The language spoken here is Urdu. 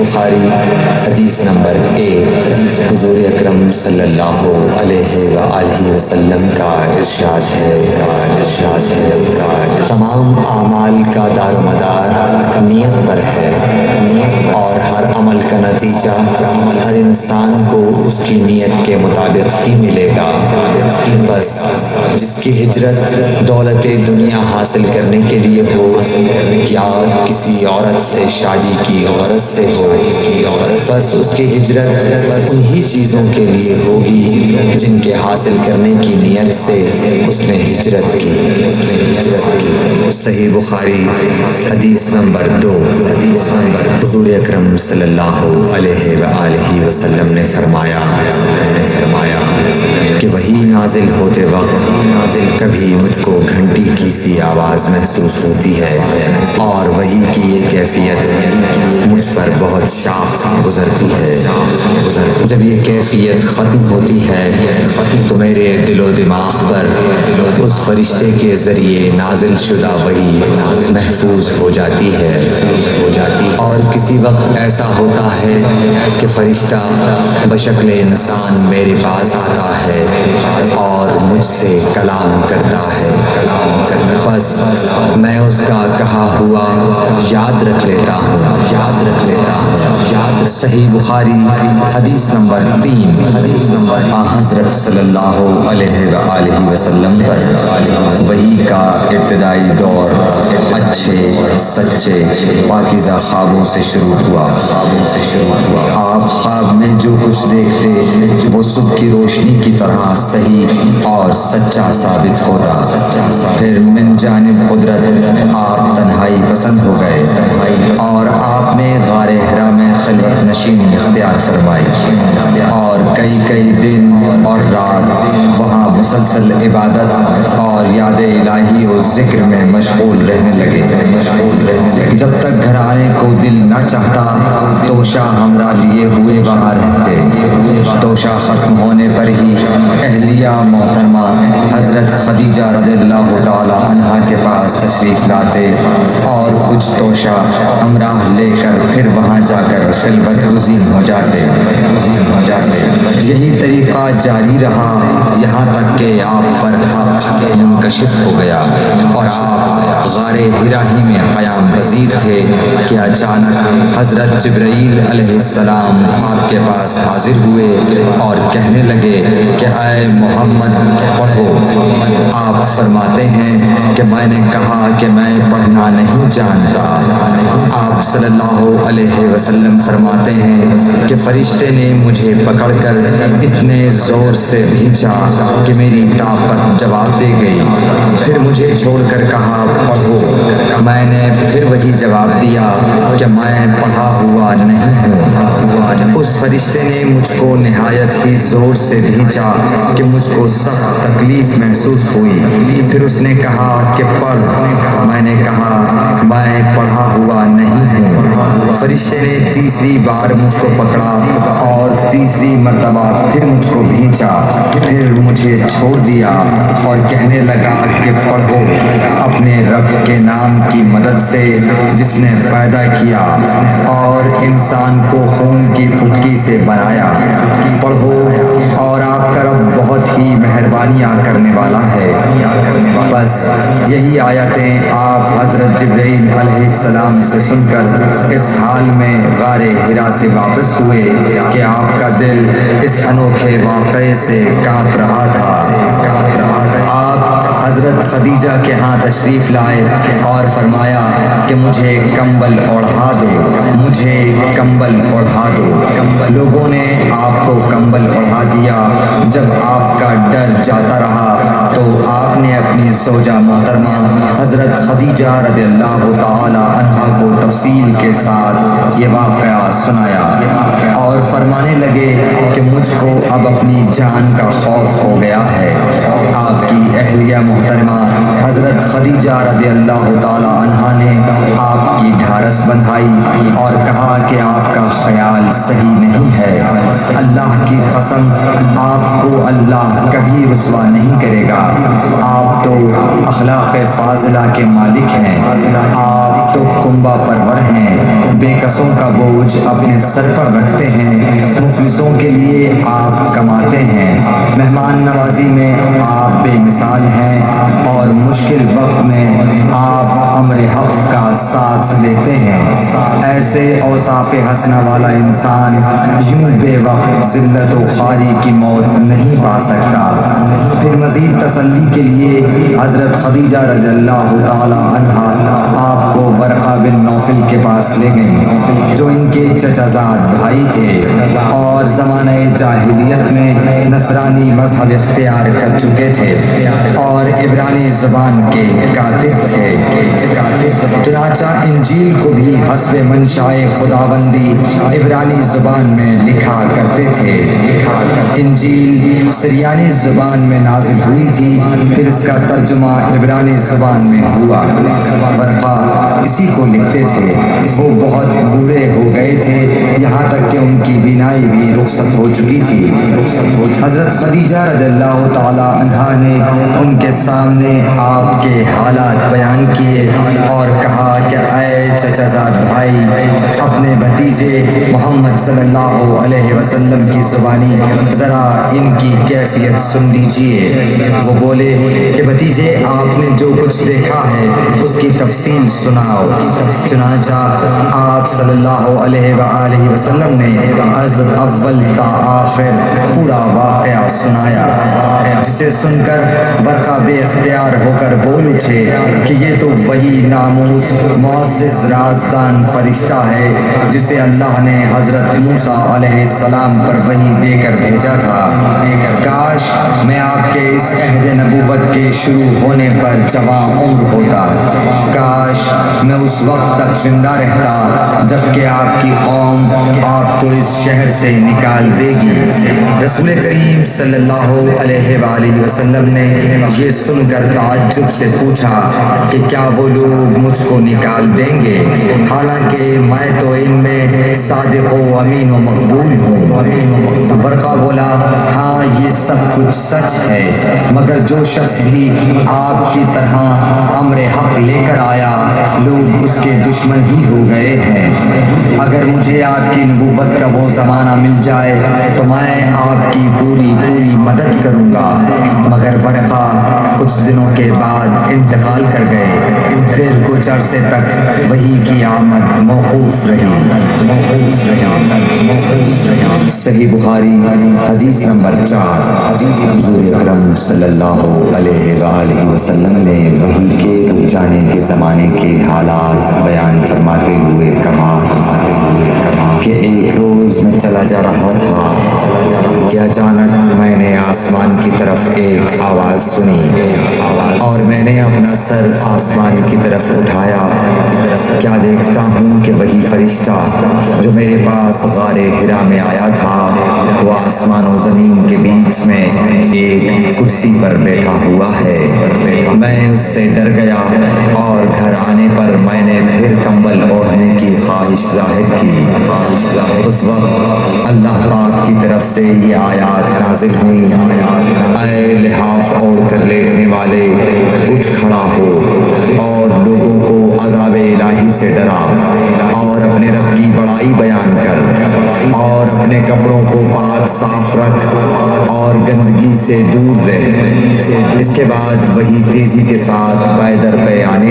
بخاری حدیث نمبر 1۔ حضور اکرم صلی اللہ علیہ وآلہ وسلم کا ارشاد ہے تمام اعمال کا دار و مدار نیت پر ہے، اور ہر عمل کا نتیجہ ہر انسان کو اس کی نیت کے مطابق ہی ملے گا۔ بس جس کی ہجرت دولت دنیا حاصل کرنے کے لیے ہو یا کسی عورت سے شادی کی غرض سے ہو، بس اس کی ہجرت انہی چیزوں کے لیے ہوگی جن کے حاصل کرنے کی نیت سے اس نے ہجرت کی۔ صحیح بخاری حدیث نمبر 2۔ حضور اکرم صلی اللہ علیہ وآلہ وسلم نے فرمایا کہ وحی نازل ہوتے وقت کبھی مجھ کو گھنٹی کی سی آواز محسوس ہوتی ہے، اور وحی کی یہ کیفیت مجھ پر بہت شاخ گزرتی ہے۔ جب یہ کیفیت ختم ہوتی ہے تو میرے دل و دماغ پر اس فرشتے کے ذریعے نازل شدہ وحی محفوظ ہو جاتی ہے، اور کسی وقت ایسا ہوتا ہے کہ فرشتہ بشکل انسان میرے پاس آتا ہے اور مجھ سے کلام کرتا ہے، بس میں اس کا کہا ہوا یاد رکھ لیتا ہوں۔ صحیح بخاری حدیث نمبر 3۔ حضرت صلی اللہ علیہ وآلہ وسلم پر وحی کا ابتدائی دور اچھے سچے پاکیزہ خوابوں سے شروع ہوا۔ آپ خواب میں جو کچھ دیکھتے وہ صبح کی روشنی کی طرح صحیح اور سچا ثابت ہوتا۔ پھر من جانب قدرت آپ تنہائی پسند ہو گئے، اور آپ نے غار حرا میں خلوت نشینی اختیار فرمائی، اور کئی دن اور رات وہاں مسلسل عبادت اور یاد الہی و ذکر میں مشغول رہنے لگے۔ جب تک گھر آنے کو دل نہ چاہتا توشہ ہمراہ لیے ہوئے وہاں رہتے۔ توشہ ختم ہونے پر ہی اہلیہ محترمہ حضرت خدیجہ رضی اللہ تعالی عنہا کے پاس تشریف لاتے، اور کچھ توشہ ہمراہ لے کر پھر وہاں جا کر خلوت گزین ہو جاتے۔ یہی طریقہ جاری رہا یہاں تک کہ آپ پر حق منکشف ہو گیا، اور آپ غار حرا ہی میں قیام پذیر تھے کہ اچانک حضرت جبرائیل علیہ السلام آپ کے پاس حاضر ہوئے اور کہنے لگے کہ اے محمد پڑھو۔ آپ فرماتے ہیں کہ میں نے کہا کہ میں پڑھنا نہیں جانتا۔ آپ صلی اللہ علیہ وسلم فرماتے ہیں کہ فرشتے نے مجھے پکڑ کر اتنے زور سے بھینچا کہ میری طاقت جواب دے گئی، پھر مجھے چھوڑ کر کہا پڑھو۔ میں نے پھر وہی جواب دیا کہ میں پڑھا ہوا نہیں ہوں۔ اس فرشتے نے مجھ کو نہایت ہی زور سے بھینچا کہ مجھ کو سخت تکلیف محسوس ہوئی، پھر اس نے کہا کہ پڑھ۔ میں نے کہا میں پڑھا ہوا نہیں ہوں۔ فرشتے نے تیسری بار مجھ کو پکڑا اور تیسری مرتبہ پھر مجھ کو بھینچا، پھر مجھے چھوڑ دیا اور کہنے لگا کہ پڑھو اپنے رب کے نام کی مدد سے جس نے پیدا کیا اور انسان کو خون کی پھٹکی سے بنایا۔ پڑھو، اور آپ کا رب بہت ہی مہربانیاں کرنے والا ہے۔ بس یہی آیتیں آپ حضرت جبرائیل علیہ السلام سے سن کر اس حال میں غار حرا سے واپس ہوئے کہ آپ کا دل اس انوکھے واقعے سے کانپ رہا تھا۔ آپ حضرت خدیجہ کے ہاں تشریف لائے اور فرمایا کہ مجھے کمبل اوڑھا دو۔ لوگوں نے آپ کو کمبل اوڑھا دیا۔ جب آپ کا ڈر جاتا رہا تو آپ نے اپنی زوجہ محترمہ حضرت خدیجہ رضی اللہ تعالی عنہا کو تفصیل کے ساتھ یہ واقعہ سنایا، اور فرمانے لگے کہ مجھ کو اب اپنی جان کا خوف ہو گیا ہے۔ آپ کی اہلیہ محترمہ حضرت خدیجہ رضی اللہ تعالی عنہا نے آپ کی ڈھارس بندھائی اور کہا کہ آپ کا خیال صحیح نہیں ہے۔ اللہ کی قسم آپ کو اللہ کبھی رسوا نہیں کرے گا۔ آپ تو اخلاق فاضلہ کے مالک ہیں۔ آپ آپ تو کنبہ پرور ہیں، بے کسوں کا بوجھ اپنے سر پر رکھتے ہیں، مفلسوں کے لیے آپ کماتے ہیں، مہمان نوازی میں آپ بے مثال ہیں، اور مشکل وقت میں آپ امر حق کا ساتھ لیتے ہیں۔ ایسے اوصاف حسنہ والا انسان یوں بے وقت ذلت و خواری کی موت نہیں پا سکتا۔ پھر مزید تسلی کے لیے حضرت خدیجہ رضی اللہ تعالی عنہا آپ کو ورقہ بن نوفل کے پاس لے گئیں، جو ان کے چچا زاد بھائی تھے اور زمانہ جاہلیت میں نصرانی مذہب اختیار کر چکے تھے اور عبرانی زبان کے کاتب تھے۔ چنانچہ انجیل کو بھی حسب منشائے خداوندی عبرانی زبان میں لکھا کرتے تھے۔ انجیل سریانی زبان میں نازل ہوئی تھی، پھر اس کا ترجمہ عبرانی زبان میں ہوا۔ ورقہ اسی کو لکھتے تھے۔ وہ بہت بوڑھے ہو گئے تھے، یہاں تک کہ ان کی بینائی بھی رخصت ہو چکی تھی۔ حضرت خدیجہ رضی اللہ تعالی عنہا نے ان کے سامنے آپ کے حالات بیان کیے اور کہا کہ اے چچا زاد بھائی، اپنے بھتیجے محمد صلی اللہ علیہ وسلم کی زبانی ذرا ان کی کیفیت سن لیجئے۔ وہ بولے کہ بھتیجے، آپ نے جو کچھ دیکھا ہے اس کی تفصیل سناؤ۔ چنانچہ آپ صلی اللہ علیہ وآلہ وسلم نے از اول تا آخر پورا واقعہ سنایا، جسے سن کر ورقہ بے اختیار ہو کر بول اٹھے کہ یہ تو وہی ناموس معزز رازدان فرشتہ ہے جسے اللہ نے حضرت موسیٰ علیہ السلام پر وحی دے کر بھیجا تھا۔ کاش میں آپ کے اس عہد نبوت کے شروع ہونے پر جوان عمر ہوتا، کاش میں اس وقت تک زندہ رہتا جبکہ آپ کی قوم آپ کو اس شہر سے نکال دے گی۔ رسول کریم صلی اللہ علیہ وآلہ وسلم نے یہ سن کر تعجب سے پوچھا کہ کیا وہ لوگ مجھ کو نکال دیں گے، حالانکہ میں تو ان میں صادق و امین و مقبول ہوں۔ ورقہ بولا، ہاں یہ سب کچھ سچ ہے، مگر جو شخص بھی آپ کی طرح امر حق لے کر آیا لوگ اس کے دشمن ہی ہو گئے ہیں۔ اگر مجھے آپ کی نبوت کا وہ زمانہ مل جائے تو میں آپ کی پوری مدد کروں گا۔ مگر ورقہ کچھ دنوں کے بعد انتقال کر گئے، پھر کچھ عرصے تک وحی کی آمد موقوف رہی۔ صحیح بخاری حدیث نمبر 4۔ حضور اکرم صلی اللہ علیہ وآلہ وسلم نے وحی کے رک جانے کے زمانے کے حالات بیان فرماتے ہوئے کہا کہ ایک روز میں چلا جا رہا تھا کہ اچانک میں نے آسمان کی طرف ایک آواز سنی اور میں نے اپنا سر آسمان کی طرف اٹھایا۔ کیا دیکھتا ہوں کہ وہی فرشتہ جو میرے پاس غار حرا میں آیا تھا وہ آسمان و زمین کے بیچ میں ایک کرسی پر بیٹھا ہوا ہے۔ میں اس سے ڈر گیا اور گھر آنے پر میں نے پھر کمبل اوڑھنے کی خواہش ظاہر کی۔ اس وقت اللہ پاک کی طرف سے یہ آیات نازل ہوئی، اے لحاف اوڑھ کر لیٹنے والے، اٹھ کھڑا ہو اور لوگوں کو عذاب الہی سے ڈرا اور اپنے رب کی بڑائی بیان کر اور اپنے کپڑوں کو پاک صاف رکھ اور گندگی سے دور رہ۔ اس کے بعد وہی تیزی کے ساتھ پے در پے آنے